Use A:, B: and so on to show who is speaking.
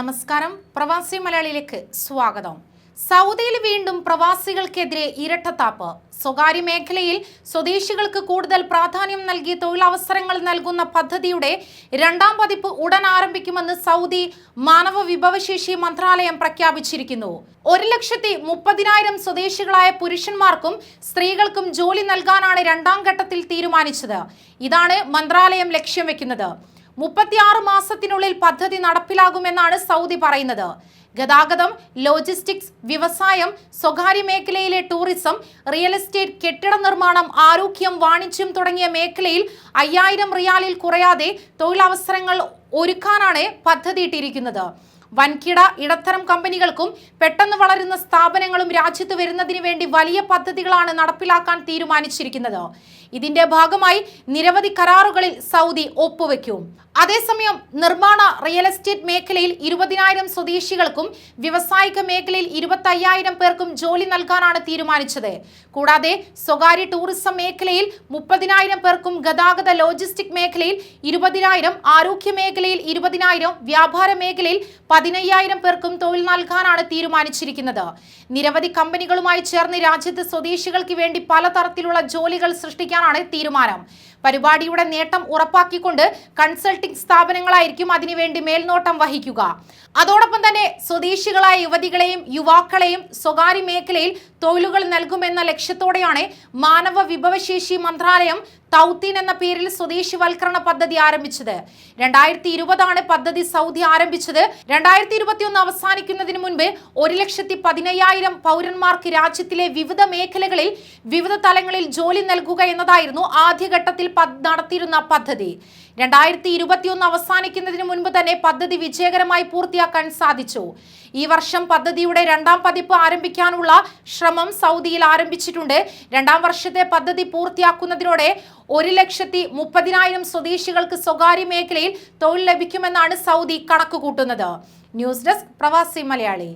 A: നമസ്കാരം, പ്രവാസി മലയാളിയിലേക്ക് സ്വാഗതം. സൗദിയിൽ വീണ്ടും പ്രവാസികൾക്കെതിരെ ഇരട്ടത്താപ്പ്. സ്വകാര്യ മേഖലയിൽ സ്വദേശികൾക്ക് കൂടുതൽ പ്രാധാന്യം നൽകി തൊഴിലവസരങ്ങൾ നൽകുന്ന പദ്ധതിയുടെ രണ്ടാം പതിപ്പ് ഉടൻ ആരംഭിക്കുമെന്ന് സൗദി മാനവ വിഭവശേഷി മന്ത്രാലയം പ്രഖ്യാപിച്ചിരിക്കുന്നു. 1,30,000 സ്വദേശികളായ പുരുഷന്മാർക്കും സ്ത്രീകൾക്കും ജോലി നൽകാനാണ് രണ്ടാം ഘട്ടത്തിൽ തീരുമാനിച്ചത്. ഇതാണ് മന്ത്രാലയം ലക്ഷ്യം വെക്കുന്നത്. 36 മാസത്തിനുള്ളിൽ പദ്ധതി നടപ്പിലാകുമെന്നാണ് സൗദി പറയുന്നത്. ഗതാഗതം, ലോജിസ്റ്റിക്സ്, വ്യവസായം, സ്വകാര്യ മേഖലയിലെ ടൂറിസം, റിയൽ എസ്റ്റേറ്റ്, കെട്ടിട നിർമ്മാണം, ആരോഗ്യം, വാണിജ്യം തുടങ്ങിയ മേഖലയിൽ 5,000 റിയാലിൽ കുറയാതെ തൊഴിലവസരങ്ങൾ ഒരുക്കാനാണ് പദ്ധതിയിട്ടിരിക്കുന്നത്. വൻകിട ഇടത്തരം കമ്പനികൾക്കും പെട്ടെന്ന് വളരുന്ന സ്ഥാപനങ്ങളും രാജ്യത്ത് വരുന്നതിന് വേണ്ടി വലിയ പദ്ധതികളാണ് നടപ്പിലാക്കാൻ തീരുമാനിച്ചിരിക്കുന്നത്. ഇതിന്റെ ഭാഗമായി നിരവധി കരാറുകളിൽ സൗദി ഒപ്പുവെക്കും. അതേസമയം നിർമ്മാണ, റിയൽ എസ്റ്റേറ്റ് മേഖലയിൽ 20,000 സ്വദേശികൾക്കും വ്യവസായിക മേഖലയിൽ 25,000 പേർക്കും ജോലി നൽകാനാണ് തീരുമാനിച്ചത്. കൂടാതെ സ്വകാര്യ ടൂറിസം മേഖലയിൽ 30,000 പേർക്കും, ഗതാഗത ലോജിസ്റ്റിക് മേഖലയിൽ 20,000, ആരോഗ്യ മേഖലയിൽ 20,000, വ്യാപാര മേഖലയിൽ 15,000 പേർക്കും തൊഴിൽ നൽകാനാണ് തീരുമാനിച്ചിരിക്കുന്നത്. നിരവധി കമ്പനികളുമായി ചേർന്ന് രാജ്യത്ത് സ്വദേശികൾക്ക് വേണ്ടി പലതരത്തിലുള്ള ജോലികൾ സൃഷ്ടിക്കാനാണ് തീരുമാനം. പരിപാടിയുടെ നേട്ടം ഉറപ്പാക്കിക്കൊണ്ട് കൺസൾട്ടിംഗ് സ്ഥാപനങ്ങളായിരിക്കും അതിനുവേണ്ടി മേൽനോട്ടം വഹിക്കുക. അതോടൊപ്പം തന്നെ സ്വദേശികളായ യുവതികളെയും യുവാക്കളെയും സ്വകാര്യ മേഖലയിൽ തൊഴിലുകൾ നൽകുമെന്ന ലക്ഷ്യത്തോടെയാണ് മാനവ വിഭവശേഷി മന്ത്രാലയം തൗത്തീൻ എന്ന പേരിൽ സ്വദേശിവൽക്കരണ പദ്ധതി ആരംഭിച്ചത്. 2020 പദ്ധതി സൗദി ആരംഭിച്ചത്. 2021 അവസാനിക്കുന്നതിന് മുൻപ് 1,15,000 പൗരന്മാർക്ക് രാജ്യത്തിലെ വിവിധ മേഖലകളിൽ വിവിധ തലങ്ങളിൽ ജോലി നൽകുക എന്നതായിരുന്നു ആദ്യഘട്ടത്തിൽ നടത്തിയിരുന്ന പദ്ധതി. 2021 അവസാനിക്കുന്നതിന് മുൻപ് തന്നെ പദ്ധതി വിജയകരമായി പൂർത്തിയാക്കാൻ സാധിച്ചു. ഈ വർഷം പദ്ധതിയുടെ രണ്ടാം പതിപ്പ് ആരംഭിക്കാനുള്ള ശ്രമം സൗദിയിൽ ആരംഭിച്ചിട്ടുണ്ട്. രണ്ടാം വർഷത്തെ പദ്ധതി പൂർത്തിയാക്കുന്നതിനോടെ 1,30,000 സ്വദേശികൾക്ക് സ്വകാര്യ മേഖലയിൽ തൊഴിൽ ലഭിക്കുമെന്നാണ് സൗദി കണക്കുകൂട്ടുന്നത്. ന്യൂസ് ഡെസ്ക്, പ്രവാസി മലയാളി.